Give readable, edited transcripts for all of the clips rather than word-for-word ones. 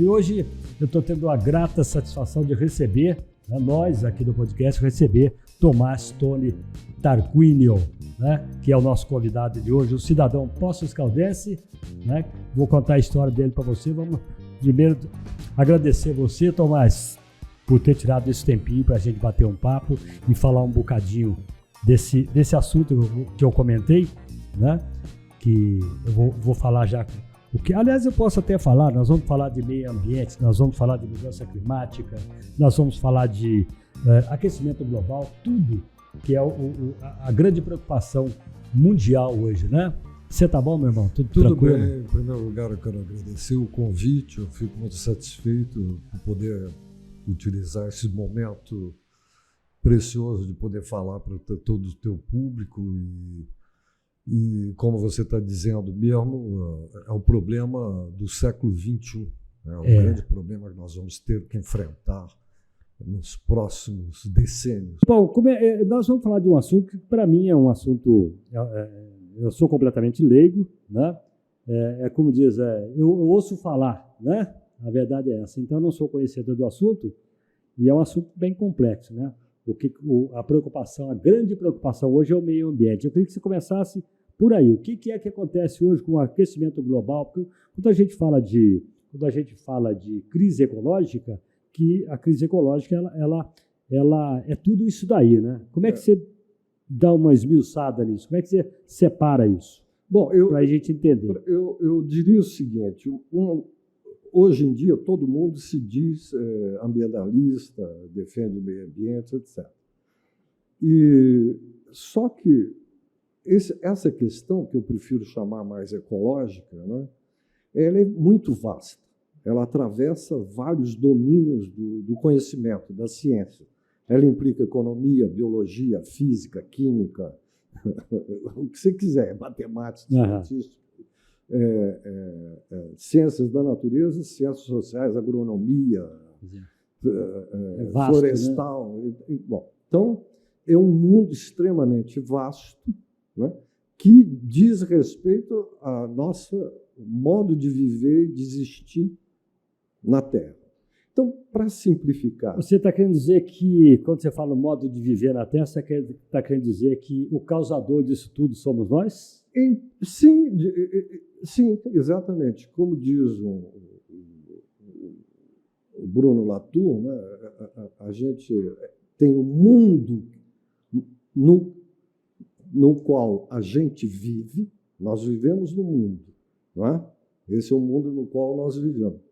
E hoje eu estou tendo a grata satisfação de receber, né, nós aqui do podcast, receber Tomás Tony Tarquínio, né, que é o nosso convidado de hoje, o cidadão Poços Caldense, né? Vou contar a história dele para você. Vamos primeiro agradecer você, Tomás, por ter tirado esse tempinho para a gente bater um papo e falar um bocadinho desse assunto que eu comentei, né? Que eu vou falar já. Aliás, eu posso até falar, nós vamos falar de meio ambiente, nós vamos falar de mudança climática, nós vamos falar de aquecimento global, tudo que é a grande preocupação mundial hoje, né? Você tá bom, meu irmão? Tudo tranquilo? Bem. Em primeiro lugar, eu quero agradecer o convite, eu fico muito satisfeito por poder utilizar esse momento precioso de poder falar para todo o teu público e como você está dizendo mesmo, é o problema do século XXI, é o grande problema que nós vamos ter que enfrentar nos próximos decênios. Bom, nós vamos falar de um assunto que para mim é um assunto, eu sou completamente leigo, né? Como diz, eu ouço falar, né? A verdade é essa. Então eu não sou conhecedor do assunto e é um assunto bem complexo, né? A preocupação, a grande preocupação hoje é o meio ambiente. Eu queria que você começasse por aí. O que é que acontece hoje com o aquecimento global? Porque quando a gente fala de crise ecológica, que a crise ecológica ela é tudo isso daí, né? Como é que você dá uma esmiuçada nisso? Como é que você separa isso? Bom, para a gente entender. Eu diria o seguinte: hoje em dia todo mundo se diz ambientalista, defende o meio ambiente, etc. Só que essa questão, que eu prefiro chamar mais ecológica, né, ela é muito vasta. Ela atravessa vários domínios do conhecimento, da ciência. Ela implica economia, biologia, física, química, o que você quiser, matemática, estatística, ciências da natureza, ciências sociais, agronomia, vasto, florestal. Né? Bom, então, é um mundo extremamente vasto, né, que diz respeito ao nosso modo de viver e de existir na Terra. Então, para simplificar... Você está querendo dizer que, quando você fala modo de viver na Terra, você está querendo dizer que o causador disso tudo somos nós? Sim, exatamente. Como diz o Bruno Latour, né, a gente tem um mundo no qual a gente vive, nós vivemos no mundo, não é? Esse é o mundo no qual nós vivemos.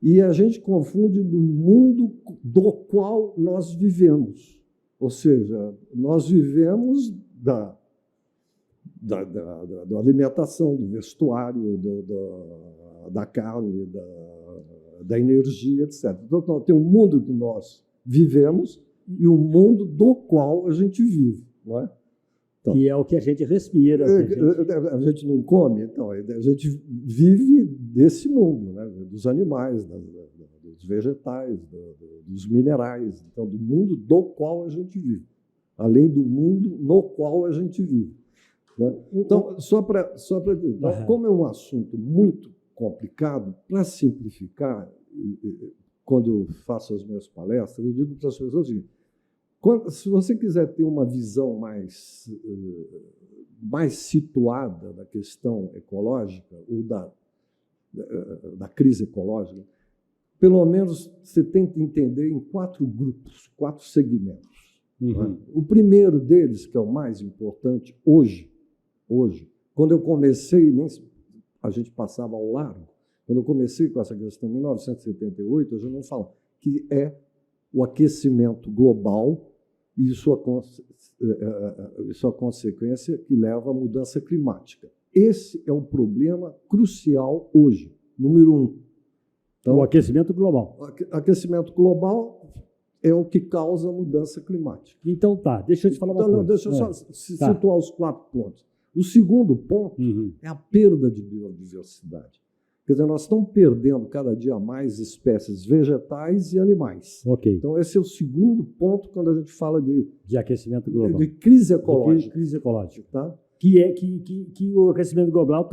E a gente confunde do mundo do qual nós vivemos. Ou seja, nós vivemos da alimentação, do vestuário, da carne, da energia, etc. Então, tem um mundo que nós vivemos e o mundo do qual a gente vive, não é? Então, que é o que a gente respira. A gente não come, então, a gente vive desse mundo, né? Dos animais, dos vegetais, dos minerais, então, do mundo do qual a gente vive, além do mundo no qual a gente vive. Né? Então, então, como é um assunto muito complicado, para simplificar, quando eu faço as minhas palestras, eu digo para as pessoas o seguinte: se você quiser ter uma visão mais situada da questão ecológica ou da crise ecológica, pelo menos você tenta entender em 4 grupos, 4 segmentos. Né? O primeiro deles, que é o mais importante hoje, quando eu comecei, a gente passava ao largo, quando eu comecei com essa questão em 1978, eu já não falo, que é o aquecimento global e sua consequência que leva à mudança climática. Esse é o problema crucial hoje, número 1. Então, o aquecimento global. Aquecimento global é o que causa a mudança climática. Então, deixa eu te falar uma coisa. Deixa eu só situar os 4 pontos. O segundo ponto é a perda de biodiversidade. Quer dizer, nós estamos perdendo cada dia mais espécies vegetais e animais. Okay. Então, esse é o segundo ponto quando a gente fala de aquecimento global. De crise ecológica. De crise ecológica. Tá? Que o aquecimento global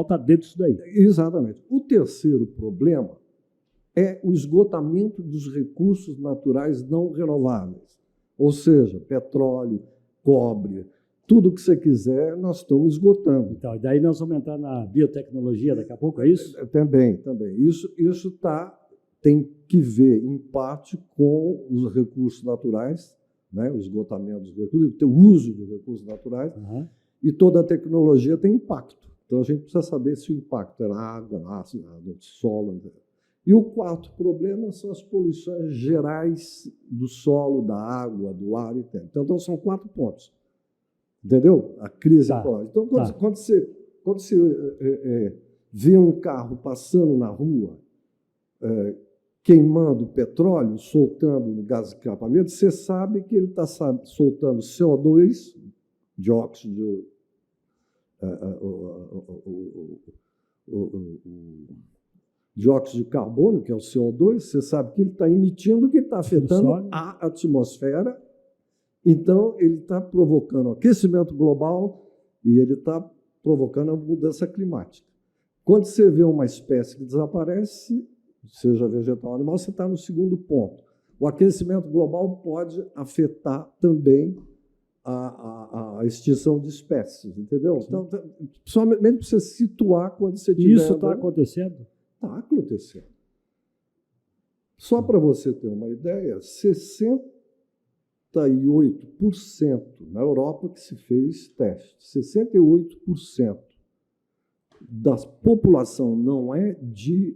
está dentro disso daí. Exatamente. O terceiro problema é o esgotamento dos recursos naturais não renováveis. Ou seja, petróleo, cobre, tudo que você quiser, nós estamos esgotando. Então, e daí nós vamos entrar na biotecnologia daqui a pouco, é isso? Também. Isso tem que ver, em parte, com os recursos naturais, né, o esgotamento dos recursos, o uso dos recursos naturais, e toda a tecnologia tem impacto. Então, a gente precisa saber se o impacto é na água, no solo. E o quarto problema são as poluições gerais do solo, da água, do ar e terra. Então, são 4 pontos. Entendeu? A crise ecológica. Então, quando você vê um carro passando na rua, queimando petróleo, soltando gás de escapamento, você sabe que ele está soltando CO2, dióxido, dióxido de carbono, que é o CO2, você sabe que ele está emitindo, que está afetando a atmosfera. Então, ele está provocando o aquecimento global e ele está provocando a mudança climática. Quando você vê uma espécie que desaparece, seja vegetal ou animal, você está no segundo ponto. O aquecimento global pode afetar também a extinção de espécies, entendeu? Sim. Então, somente para você situar quando você tiver... Isso está acontecendo? Está acontecendo. Só para você ter uma ideia, 68% na Europa que se fez teste, 68% da população não é de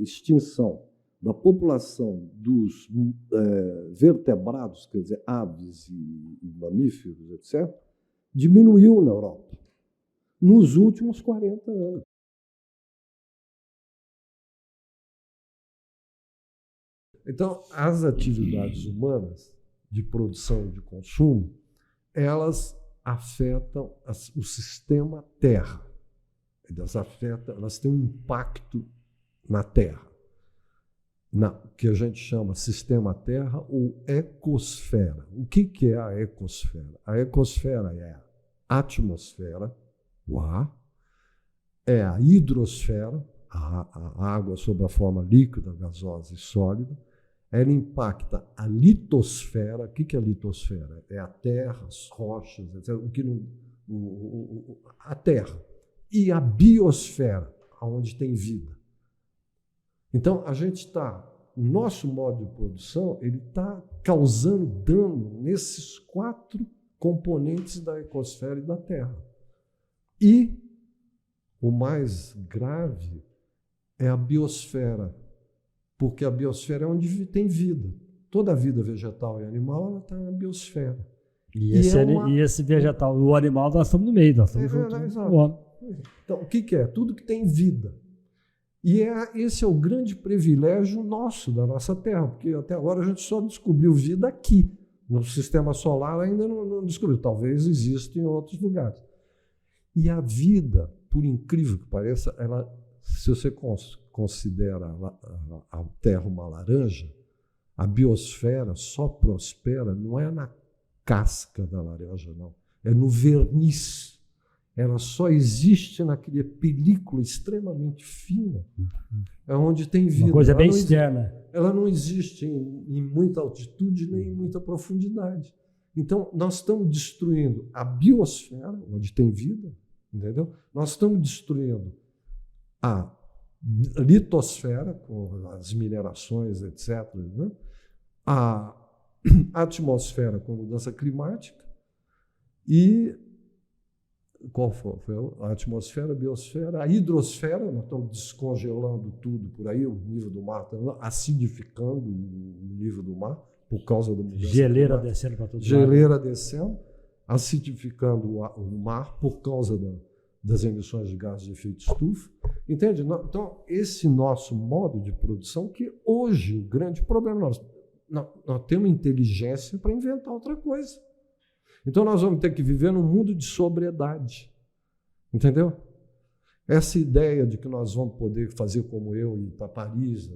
extinção, da população dos vertebrados, quer dizer, aves e mamíferos, etc., diminuiu na Europa nos últimos 40 anos. Então, as atividades humanas de produção e de consumo, elas afetam o sistema Terra. Elas têm um impacto na Terra, que a gente chama sistema Terra ou ecosfera. O que é a ecosfera? A ecosfera é a atmosfera, o ar, é a hidrosfera, a água sob a forma líquida, gasosa e sólida. Ela impacta a litosfera. O que é a litosfera? É a terra, as rochas, etc. A terra. E a biosfera, onde tem vida. Então, o nosso modo de produção, ele está causando dano nesses 4 componentes da ecosfera e da Terra. E o mais grave é a biosfera, porque a biosfera é onde tem vida. Toda a vida vegetal e animal está na biosfera. E esse vegetal e o animal, nós estamos no meio, nós estamos juntos. Exato. Então, o que é? Tudo que tem vida. E esse é o grande privilégio nosso, da nossa Terra, porque até agora a gente só descobriu vida aqui. No sistema solar ainda não descobriu. Talvez exista em outros lugares. E a vida, por incrível que pareça, se você considera a Terra uma laranja, a biosfera só prospera, não é na casca da laranja, não. É no verniz. Ela só existe naquela película extremamente fina, onde tem vida. Uma coisa bem externa. Ela não existe em muita altitude nem em muita profundidade. Então, nós estamos destruindo a biosfera, onde tem vida, entendeu? Nós estamos destruindo a litosfera, com as minerações, etc., né? A atmosfera com mudança climática e... Qual foi? A atmosfera, a biosfera, a hidrosfera, nós estamos descongelando tudo por aí, o nível do mar está acidificando o nível do mar por causa da mudança geleira descendo para todo lado. Geleira descendo, acidificando o mar por causa das emissões de gases de efeito estufa. Entende? Então, esse nosso modo de produção, que hoje o grande problema, nós temos inteligência para inventar outra coisa. Então, nós vamos ter que viver num mundo de sobriedade. Entendeu? Essa ideia de que nós vamos poder fazer como eu e ir para Paris,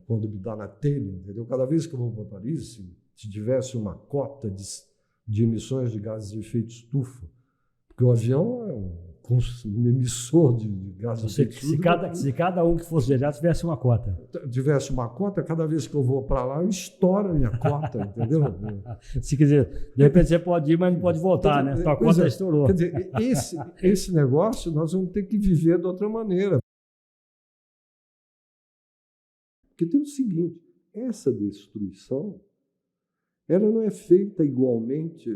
quando me dá na telha, entendeu? Cada vez que eu vou para Paris, se tivesse uma cota de emissões de gases de efeito estufa, porque o avião emissor de gás de efeito estufa. Se cada um que fosse viajar tivesse uma cota. Tivesse uma cota, cada vez que eu vou para lá, estoura a minha cota, entendeu? Se quiser, de repente você pode ir, mas não pode voltar, né? Sua cota estourou. Quer dizer, esse negócio nós vamos ter que viver de outra maneira. Porque tem o seguinte, essa destruição, ela não é feita igualmente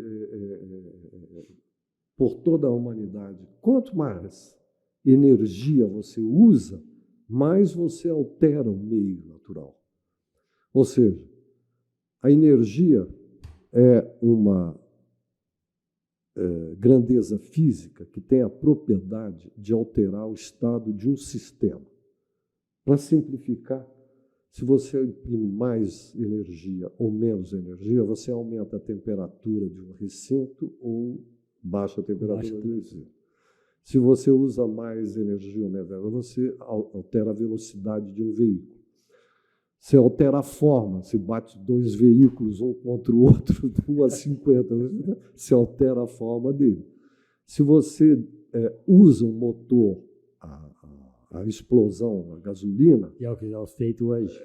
por toda a humanidade. Quanto mais energia você usa, mais você altera o meio natural. Ou seja, a energia é uma grandeza física que tem a propriedade de alterar o estado de um sistema. Para simplificar, se você imprime mais energia ou menos energia, você aumenta a temperatura de um recinto ou baixa a temperatura do recinto. Se você usa mais energia ou menos energia, você altera a velocidade de um veículo. Você altera a forma, se bate dois veículos um contra o outro, 1 a 50, você altera a forma dele. Se você usa um motor, a explosão, a gasolina... Que é o que é feito hoje.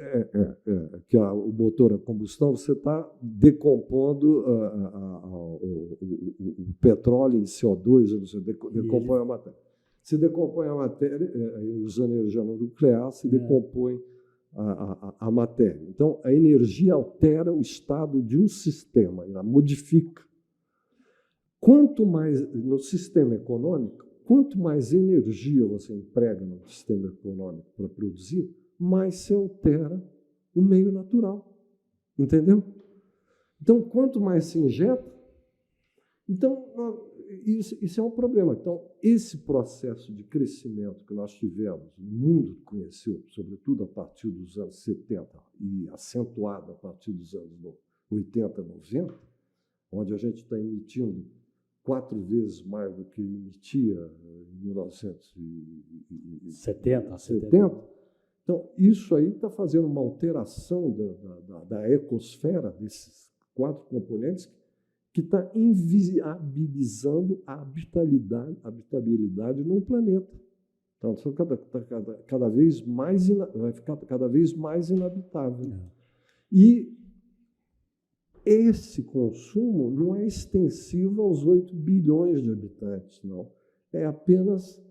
Que o motor a combustão, você está decompondo o petróleo em CO2, você decompõe a matéria. Se decompõe a matéria, usando energia nuclear, se decompõe a matéria. Então, a energia altera o estado de um sistema, ela modifica. Quanto mais, no sistema econômico, quanto mais energia você emprega no sistema econômico para produzir, mais se altera o meio natural. Entendeu? Então, quanto mais se injeta, então, isso é um problema. Então, esse processo de crescimento que nós tivemos, o mundo conheceu, sobretudo a partir dos anos 70 e acentuado a partir dos anos 80, 90, onde a gente está emitindo 4 vezes mais do que emitia em 1970. Então, isso aí está fazendo uma alteração da ecosfera, desses 4 componentes, que está inviabilizando a habitabilidade no planeta. Então, vai ficar cada vez mais inabitável. E esse consumo não é extensivo aos 8 bilhões de habitantes, não. É apenas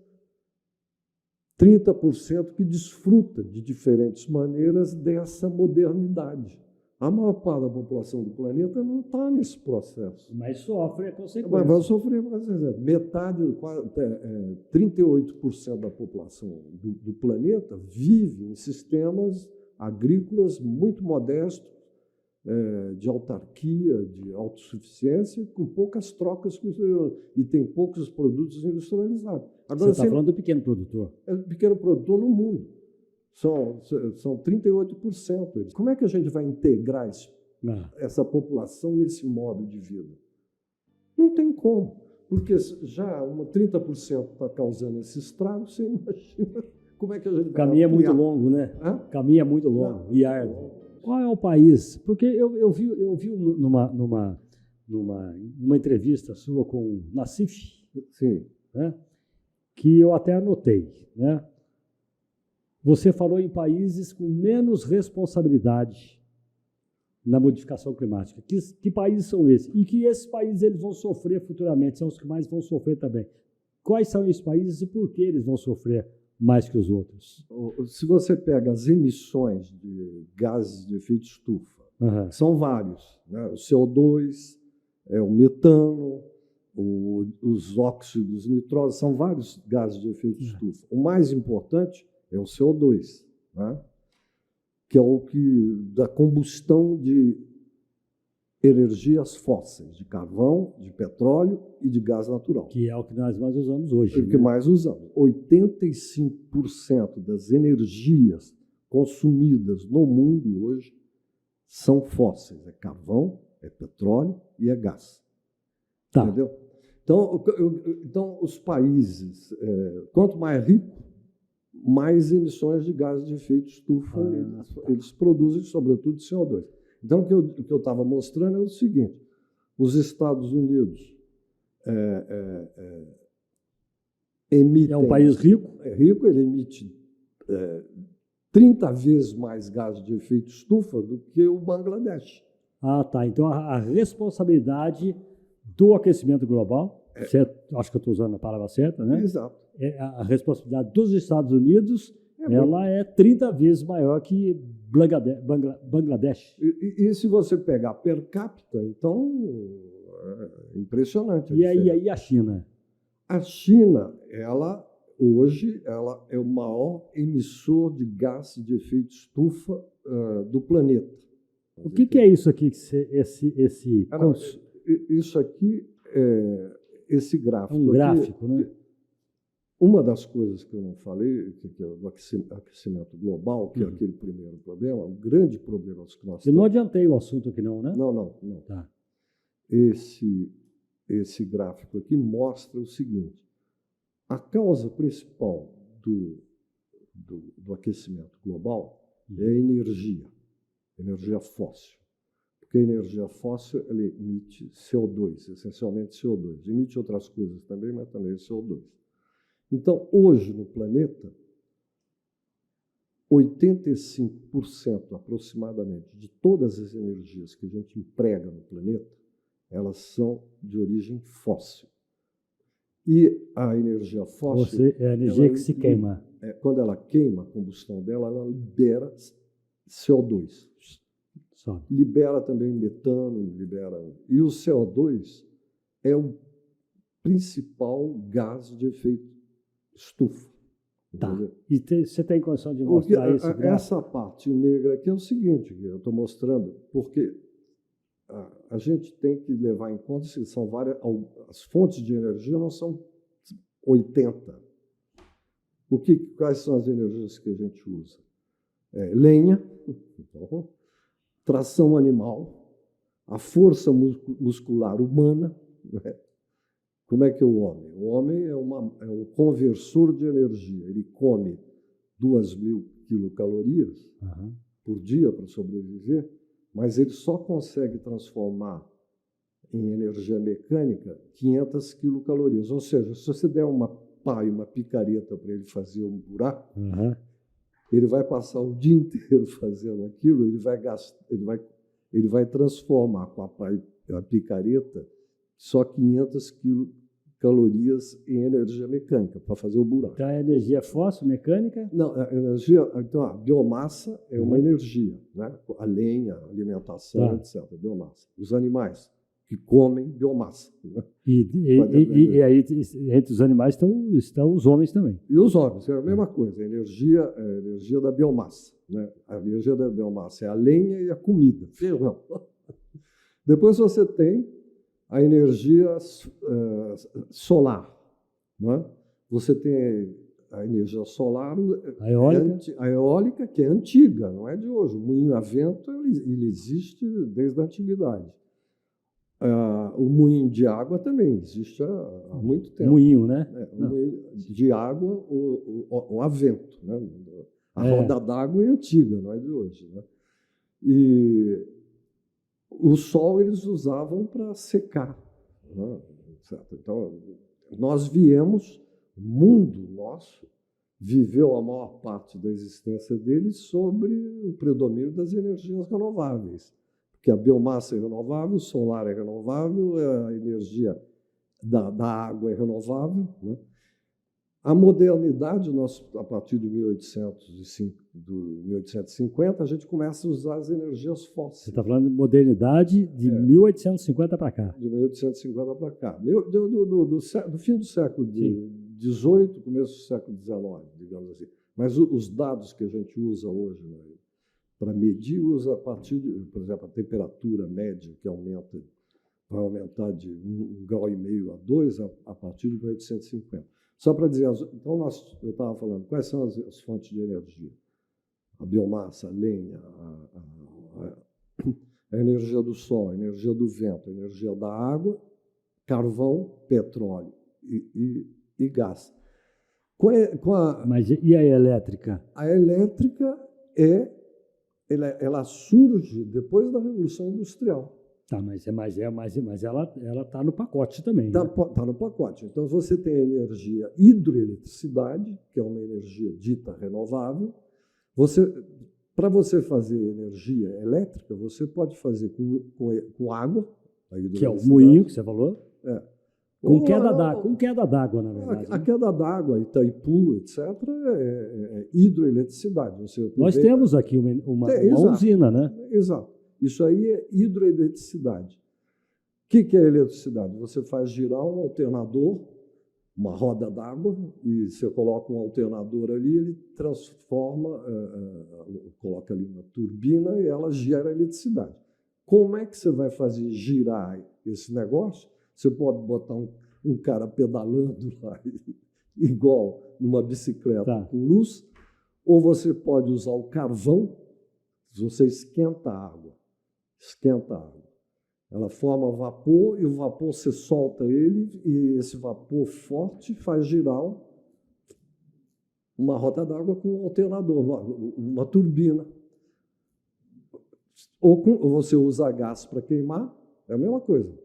30% que desfruta de diferentes maneiras dessa modernidade. A maior parte da população do planeta não está nesse processo. Mas sofre a consequência. Vai sofrer, metade, 38% da população do planeta vive em sistemas agrícolas muito modestos, de autarquia, de autossuficiência, com poucas trocas com isso, e tem poucos produtos industrializados. Agora, você está falando do pequeno produtor? É o pequeno produtor no mundo. São 38%. Como é que a gente vai integrar essa população nesse modo de vida? Não tem como, porque já 30% está causando esse estrago, você imagina como é que a gente vai... O caminho é muito longo, né? O caminho é muito longo e árduo. Qual é o país? Porque eu vi numa entrevista sua com o Nassif, sim, né, que eu até anotei, né? Você falou em países com menos responsabilidade na modificação climática. Que países são esses? E que esses países eles vão sofrer futuramente, são os que mais vão sofrer também. Quais são esses países e por que eles vão sofrer mais que os outros? Se você pega as emissões de gases de efeito estufa, são vários, né? O CO2, o metano, os óxidos nitrosos, são vários gases de efeito estufa. O mais importante é o CO2, né? Que é o que da combustão de energias fósseis, de carvão, de petróleo e de gás natural. Que é o que nós mais usamos hoje. É o que mais usamos. 85% das energias consumidas no mundo hoje são fósseis. É carvão, é petróleo e é gás. Tá. Entendeu? Então, os países, quanto mais rico, mais emissões de gases de efeito estufa eles produzem, sobretudo CO2. Então, o que eu estava mostrando é o seguinte: os Estados Unidos emitem... É um país rico? É rico, ele emite 30 vezes mais gases de efeito estufa do que o Bangladesh. Ah, tá. Então, a responsabilidade do aquecimento global, certo? Acho que eu estou usando a palavra certa, né? Exato. A responsabilidade dos Estados Unidos, ela é 30 vezes maior que Bangladesh. E se você pegar per capita, então, é impressionante. E aí a China? A China, hoje, ela é o maior emissor de gás de efeito estufa do planeta. O que é isso aqui? Isso aqui, esse gráfico. É um gráfico, aqui, né? Uma das coisas que eu não falei, que é o aquecimento global, que é aquele primeiro problema, um grande problema que nós temos. Eu não adiantei o assunto aqui não, né? Não. Tá. Esse gráfico aqui mostra o seguinte: a causa principal do aquecimento global é a energia fóssil. Porque a energia fóssil ela emite CO2, essencialmente CO2. Emite outras coisas também, mas também CO2. Então, hoje no planeta, 85% aproximadamente de todas as energias que a gente emprega no planeta, elas são de origem fóssil. E a energia fóssil... É a energia que se queima. Quando ela queima, a combustão dela, ela libera CO2. Só. Libera também metano, E o CO2 é o principal gás de efeito estufa. Tá. Entendeu? E você tem condição de mostrar isso? Essa parte negra aqui é o seguinte, que eu estou mostrando, porque a gente tem que levar em conta que são as fontes de energia não são 80. Quais são as energias que a gente usa? Lenha, tração animal, a força muscular humana, né? Como é que é o homem? O homem é um conversor de energia. Ele come 2.000 quilocalorias por dia para sobreviver, mas ele só consegue transformar em energia mecânica 500 quilocalorias. Ou seja, se você der uma pá e uma picareta para ele fazer um buraco, ele vai passar o dia inteiro fazendo aquilo, ele vai transformar com a pá e a picareta só 500 quilocalorias em energia mecânica para fazer o buraco. Então, a energia fóssil, mecânica? Não, então a biomassa é uma energia, né? A lenha, a alimentação, etc. Biomassa. Os animais que comem biomassa. Né? E aí, entre os animais estão os homens também. E os homens, é a mesma coisa, a energia da biomassa. Né? A energia da biomassa é a lenha e a comida, feijão. Depois você tem a energia solar. Né? Você tem a energia solar, a eólica, que é antiga, não é de hoje. O moinho a vento ele existe desde a antiguidade. O moinho de água também existe há muito tempo. Moinho, né? O moinho de água, o a vento. Né? A roda d'água é antiga, não é de hoje. Né? E o sol eles usavam para secar. Né? Certo? Então, o mundo nosso viveu a maior parte da existência dele sobre o predomínio das energias renováveis. Porque a biomassa é renovável, o solar é renovável, a energia da água é renovável. Né? A modernidade, a partir de 1850, a gente começa a usar as energias fósseis. Você está falando de modernidade de 1850 para cá. De 1850 para cá. Do fim do século XVIII, começo do século XIX, digamos assim. Mas os dados que a gente usa hoje, né, para medir, usa a partir de, por exemplo, a temperatura média, que vai aumentar de 1,5 grau a 2 a partir de 1850. Só para dizer, então eu estava falando, quais são as fontes de energia? A biomassa, a lenha, a energia do sol, a energia do vento, a energia da água, carvão, petróleo e gás. Mas e a elétrica? A elétrica ela surge depois da Revolução Industrial. Tá, mas ela está no pacote também. Está no pacote. Então, você tem a energia hidroeletricidade, que é uma energia dita renovável. Para você fazer energia elétrica, você pode fazer com água, que é o moinho que você falou. Com queda d'água, na verdade. A queda d'água, Itaipu, etc., é hidroeletricidade. Nós temos aqui uma usina, né? Exato. Isso aí é hidroeletricidade. O que é eletricidade? Você faz girar um alternador, uma roda d'água, e você coloca um alternador ali, ele transforma, coloca ali uma turbina e ela gera eletricidade. Como é que você vai fazer girar esse negócio? Você pode botar um cara pedalando lá, igual numa bicicleta com luz, ou você pode usar o carvão, você esquenta a água. Ela forma vapor, e o vapor você solta ele, e esse vapor forte faz girar uma roda d'água com um alternador, uma turbina. Ou você usa gás para queimar, é a mesma coisa.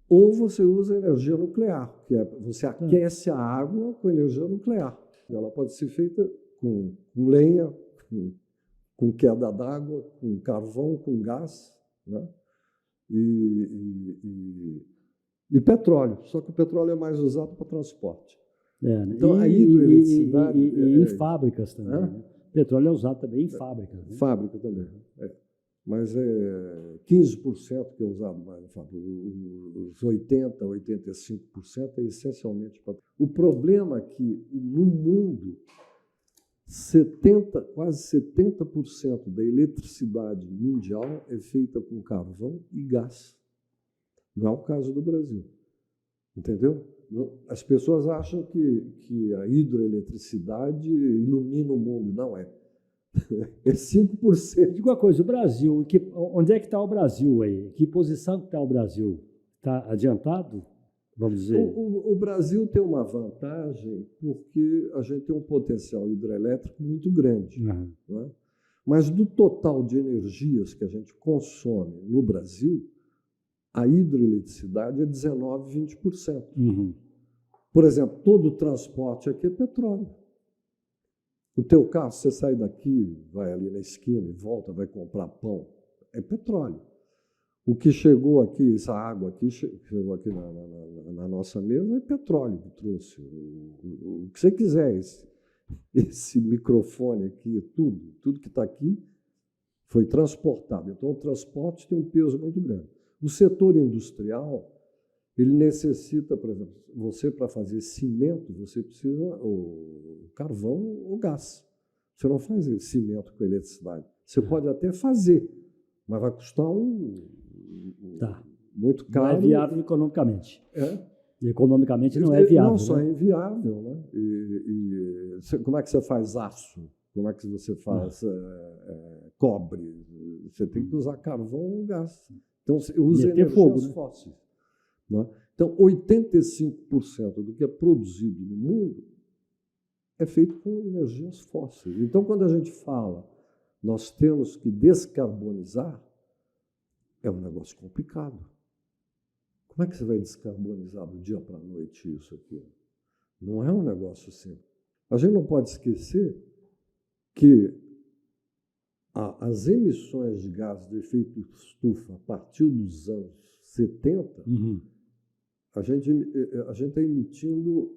Ou você usa energia nuclear, que é você aquece a água com energia nuclear. Ela pode ser feita com lenha, com queda d'água, com carvão, com gás, né? E petróleo. Só que o petróleo é mais usado para transporte. Então, a hidroeletricidade... em fábricas também. Né? Petróleo é usado também em fábricas. Né? Fábrica também. Mas é 15% que é usado mais na fábrica. Os 80%, 85% é essencialmente para... O problema é que, no mundo, quase 70% da eletricidade mundial é feita com carvão e gás. Não é o caso do Brasil. Entendeu? As pessoas acham que a hidroeletricidade ilumina o mundo. Não é. É 5%. Diga uma coisa, o Brasil, onde é que está o Brasil aí? Que posição que está o Brasil? Está adiantado? Vamos dizer. O Brasil tem uma vantagem porque a gente tem um potencial hidrelétrico muito grande. Uhum. Né? Mas do total de energias que a gente consome no Brasil, a hidroeletricidade é 19%, 20%. Uhum. Por exemplo, todo o transporte aqui é petróleo. O teu carro, você sai daqui, vai ali na esquina e volta, vai comprar pão, é petróleo. O que chegou aqui, essa água aqui, chegou aqui na nossa mesa, é petróleo que trouxe. O que você quiser, esse microfone aqui, tudo que está aqui foi transportado. Então, o transporte tem um peso muito grande. O setor industrial, ele necessita, por exemplo, você para fazer cimento, você precisa o carvão ou gás. Você não faz cimento com eletricidade. Você pode até fazer, mas vai custar muito caro. Não é viável economicamente. E economicamente não é viável. Não só é inviável, né? Como é que você faz aço? Como é que você faz cobre? Você tem que usar carvão ou gás. Então, você usa energias fósseis. Né? Então, 85% do que é produzido no mundo é feito com energias fósseis. Então, quando a gente fala nós temos que descarbonizar, é um negócio complicado. Como é que você vai descarbonizar do dia para a noite isso aqui? Não é um negócio simples. A gente não pode esquecer que as emissões de gases de efeito estufa a partir dos anos 70, a gente está emitindo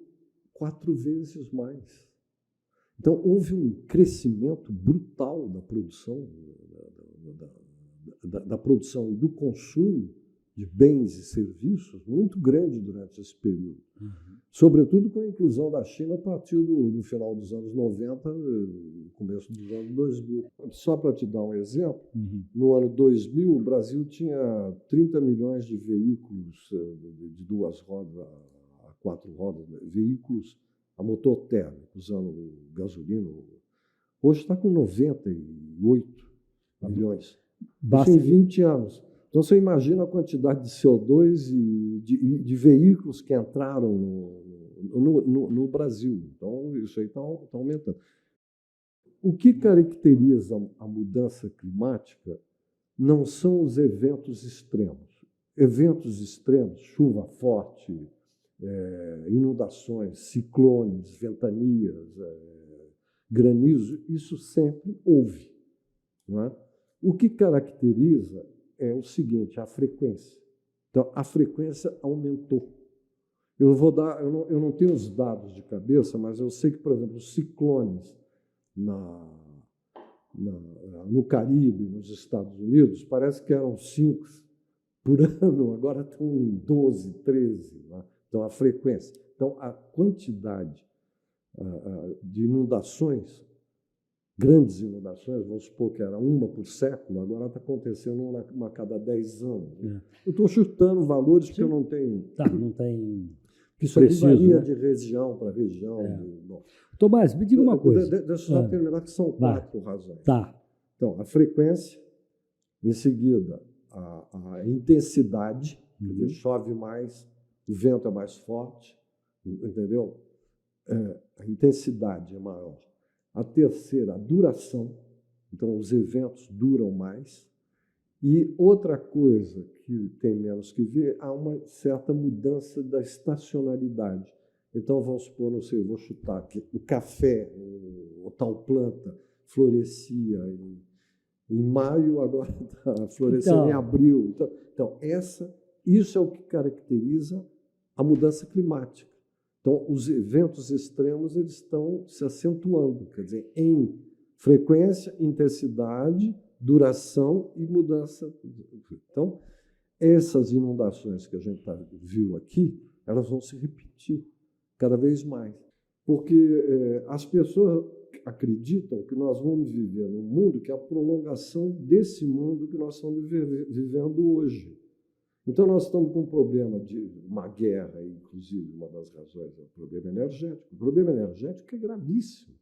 4 vezes mais. Então, houve um crescimento brutal da produção, da produção e do consumo de bens e serviços muito grande durante esse período. Sobretudo com a inclusão da China a partir do final dos anos 90, começo dos anos 2000. Só para te dar um exemplo, no ano 2000, o Brasil tinha 30 milhões de veículos de 2 rodas a 4 rodas, veículos a motor térmico, usando gasolina. Hoje está com 98 milhões. Isso em 20 anos. Então, você imagina a quantidade de CO2 e de veículos que entraram no Brasil. Então, isso aí está aumentando. O que caracteriza a mudança climática não são os eventos extremos. Eventos extremos, chuva forte, inundações, ciclones, ventanias, granizo, isso sempre houve. Não é? O que caracteriza é o seguinte, a frequência. Então, a frequência aumentou. Eu não tenho os dados de cabeça, mas eu sei que, por exemplo, os ciclones no Caribe, nos Estados Unidos, parece que eram 5 por ano, agora estão em 12, 13. Né? Então, a frequência. Então, a quantidade de inundações, grandes inundações, vamos supor que era uma por século, agora está acontecendo uma a cada 10 anos. Né? Eu estou chutando valores porque eu não tenho... Não tem... Isso aqui varia, né? De região para região. Bom. Tomás, me diga uma coisa. Deixa eu só terminar, que são 4 razões. Tá. Então, a frequência, em seguida, a intensidade, quer dizer, chove mais, o vento é mais forte, entendeu? A intensidade é maior. A terceira, a duração. Então, os eventos duram mais. E outra coisa que tem menos que ver, há uma certa mudança da estacionalidade. Então, vamos supor, não sei, vou chutar aqui, o café, ou tal planta, florescia em maio, agora está florescendo em abril. Então, isso é o que caracteriza a mudança climática. Então, os eventos extremos eles estão se acentuando, quer dizer, em frequência, intensidade, duração e mudança. Então, essas inundações que a gente viu aqui, elas vão se repetir cada vez mais. Porque as pessoas acreditam que nós vamos viver num mundo que é a prolongação desse mundo que nós estamos vivendo hoje. Então, nós estamos com um problema de uma guerra, inclusive, uma das razões é o problema energético. O problema energético é gravíssimo,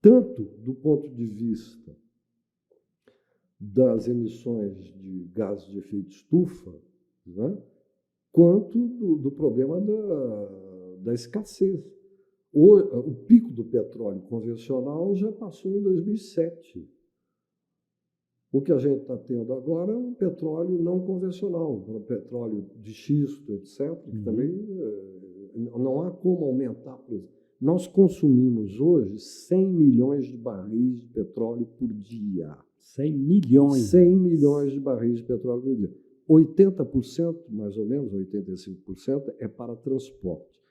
tanto do ponto de vista das emissões de gases de efeito estufa, né, quanto do problema da escassez. O pico do petróleo convencional já passou em 2007. O que a gente está tendo agora é um petróleo não convencional, um petróleo de xisto, etc., que também não há como aumentar. Nós consumimos hoje 100 milhões de barris de petróleo por dia. 100 milhões? 100 milhões de barris de petróleo por dia. 80%, mais ou menos, 85%, é para transporte.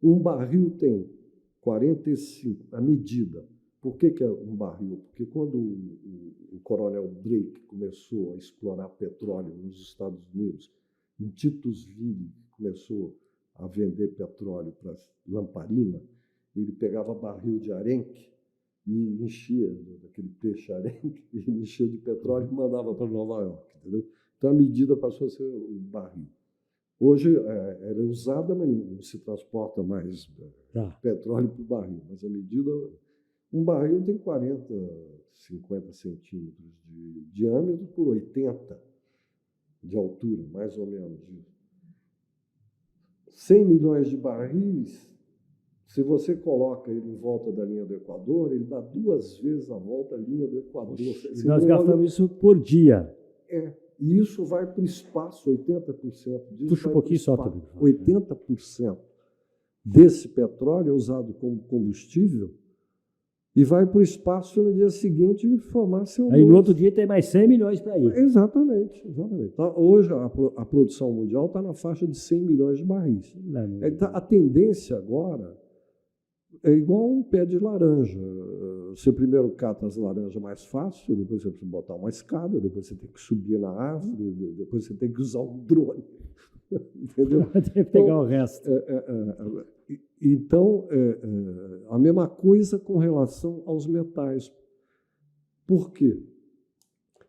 Um barril tem 45, a medida. Por que é um barril? Porque quando o coronel Drake começou a explorar petróleo nos Estados Unidos, em Titusville começou a vender petróleo para lamparina, ele pegava barril de arenque e enchia daquele peixe arenque, e enchia de petróleo e mandava para Nova York. Entendeu? Então a medida passou a ser o barril. Hoje ela é usada, mas não se transporta mais petróleo para o barril, mas a medida... Um barril tem 40, 50 centímetros de diâmetro por 80 de altura, mais ou menos isso. 100 milhões de barris, se você coloca ele em volta da linha do Equador, ele dá 2 vezes a volta à linha do Equador. Nós gastamos isso por dia. E isso vai para o espaço, 80% disso. Puxa um pouquinho só, também. 80% desse petróleo é usado como combustível e vai para o espaço no dia seguinte e formar CO2. Aí no outro dia tem mais 100 milhões para ir. Exatamente. Então, hoje a produção mundial está na faixa de 100 milhões de barris. Então, a tendência agora é igual um pé de laranja. Você primeiro cata as laranjas mais fácil, depois você precisa botar uma escada, depois você tem que subir na árvore, depois você tem que usar um drone. Entendeu? Tem que pegar o resto. Então, a mesma coisa com relação aos metais. Por quê?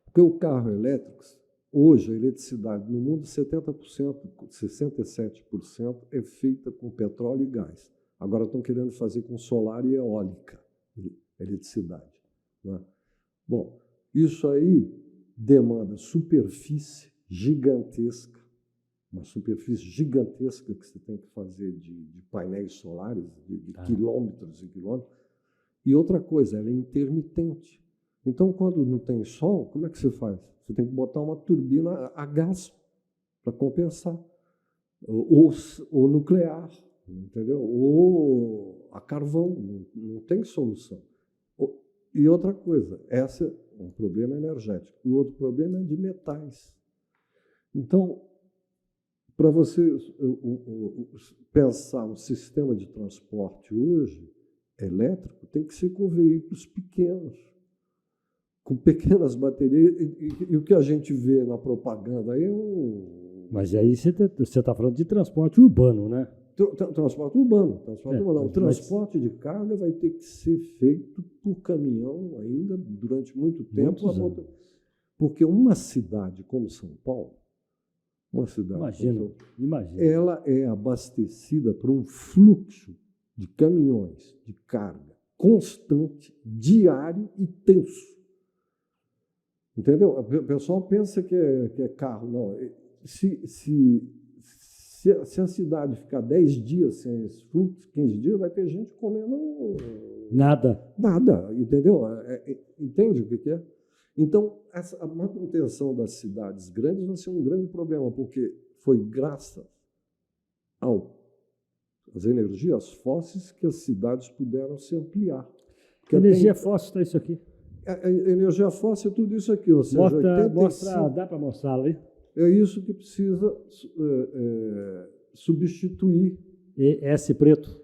Porque o carro elétrico, hoje, a eletricidade no mundo, 70%, 67% é feita com petróleo e gás. Agora estão querendo fazer com solar e eólica, eletricidade. Né? Bom, isso aí demanda superfície gigantesca, uma superfície gigantesca que você tem que fazer de painéis solares, de quilômetros e quilômetros. E outra coisa, ela é intermitente. Então, quando não tem sol, como é que você faz? Você tem que botar uma turbina a gás para compensar. Ou nuclear, entendeu? Ou a carvão, não tem solução. E outra coisa, esse é um problema energético. E o outro problema é de metais. Então, para você pensar um sistema de transporte hoje, elétrico, tem que ser com veículos pequenos, com pequenas baterias. E o que a gente vê na propaganda aí é Mas aí você está falando de transporte urbano, né? Transporte urbano. O transporte de carga vai ter que ser feito por caminhão ainda durante muito tempo. Porque uma cidade como São Paulo, imagina. Ela é abastecida por um fluxo de caminhões de carga constante, diário e tenso. Entendeu? O pessoal pensa que é carro. Não. Se a cidade ficar 10 dias sem esse fluxo, 15 dias, vai ter gente comendo nada, entendeu? Entende o que é? Então, a manutenção das cidades grandes vai ser um grande problema, porque foi graças às energias fósseis que as cidades puderam se ampliar. Energia fóssil está isso aqui. A energia fóssil é tudo isso aqui. Ou seja, dá para mostrar ali? É isso que precisa substituir. Esse preto?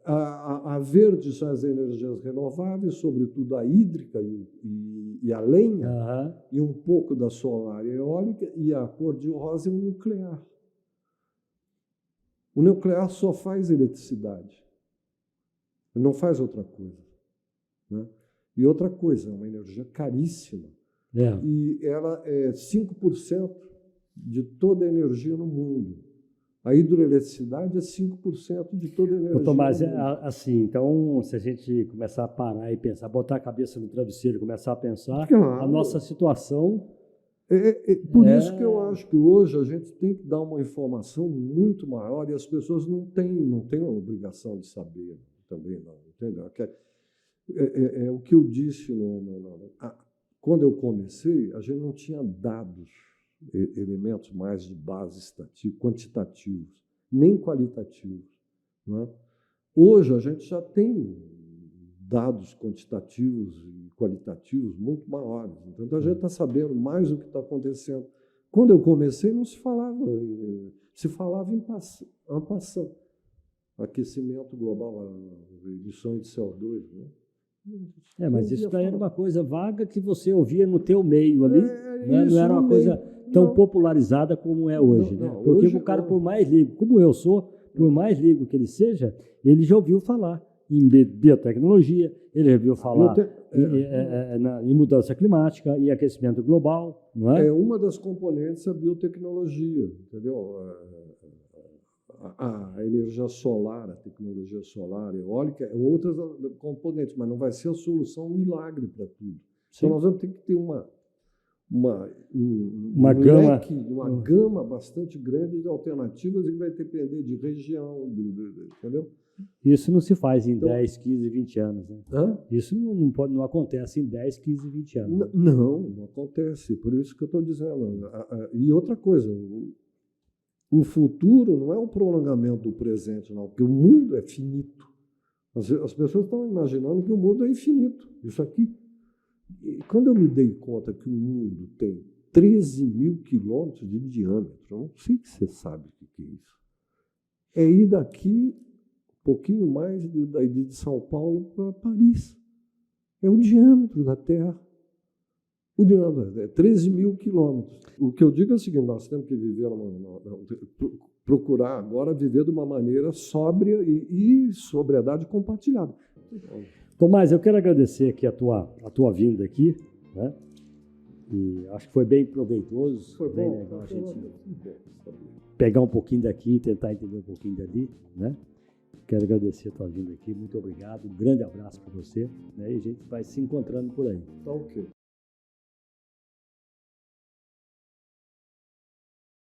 A verde são as energias renováveis, sobretudo a hídrica e a lenha, e um pouco da solar e eólica, e a cor de rosa é o nuclear. O nuclear só faz eletricidade, não faz outra coisa. Né? E outra coisa, é uma energia caríssima. E ela é 5% de toda a energia no mundo. A hidroeletricidade é 5% de toda a energia. Tomás, assim, então, se a gente começar a parar e pensar, botar a cabeça no travesseiro e começar a pensar, claro, a nossa situação... Por isso que eu acho que hoje a gente tem que dar uma informação muito maior e as pessoas não têm a obrigação de saber também, não, entendeu? É o que eu disse quando eu comecei, a gente não tinha dados, elementos mais de base quantitativos, nem qualitativos. Né? Hoje a gente já tem dados quantitativos e qualitativos muito maiores. Então a gente está sabendo mais do que está acontecendo. Quando eu comecei, não se falava em passão. Aquecimento global, emissões de CO2, né? Mas isso daí era uma coisa vaga que você ouvia no teu meio ali, né? Não era uma coisa tão popularizada como é hoje. Né? Porque hoje, o cara, por mais leigo, como eu sou, por mais leigo que ele seja, ele já ouviu falar em biotecnologia, ele já ouviu falar em mudança climática e aquecimento global. Não é? É uma das componentes da biotecnologia, entendeu? A energia solar, a tecnologia solar, eólica, é outra componente, mas não vai ser a solução, um milagre para tudo. Sim. Então, nós vamos ter que ter uma gama bastante grande de alternativas e vai depender de região, entendeu? Isso não se faz em 10, 15, 20 anos. Né? Isso não acontece em 10, 15, 20 anos. Não acontece. Por isso que eu estou dizendo. E outra coisa, o futuro não é o prolongamento do presente, não, porque o mundo é finito. As pessoas estão imaginando que o mundo é infinito. Isso aqui. E quando eu me dei conta que o mundo tem 13 mil quilômetros de diâmetro, eu não sei se você sabe o que é isso. É ir daqui, um pouquinho mais de São Paulo para Paris. É o diâmetro da Terra. O diâmetro é 13 mil quilômetros. O que eu digo é o seguinte, nós temos que viver procurar agora viver de uma maneira sóbria e sobriedade compartilhada. Tomás, eu quero agradecer aqui a tua vinda aqui, né? E acho que foi bem proveitoso, foi bem legal a gente pegar um pouquinho daqui e tentar entender um pouquinho dali, né? Quero agradecer a tua vinda aqui, muito obrigado, um grande abraço para você, né? E a gente vai se encontrando por aí. Tá ok.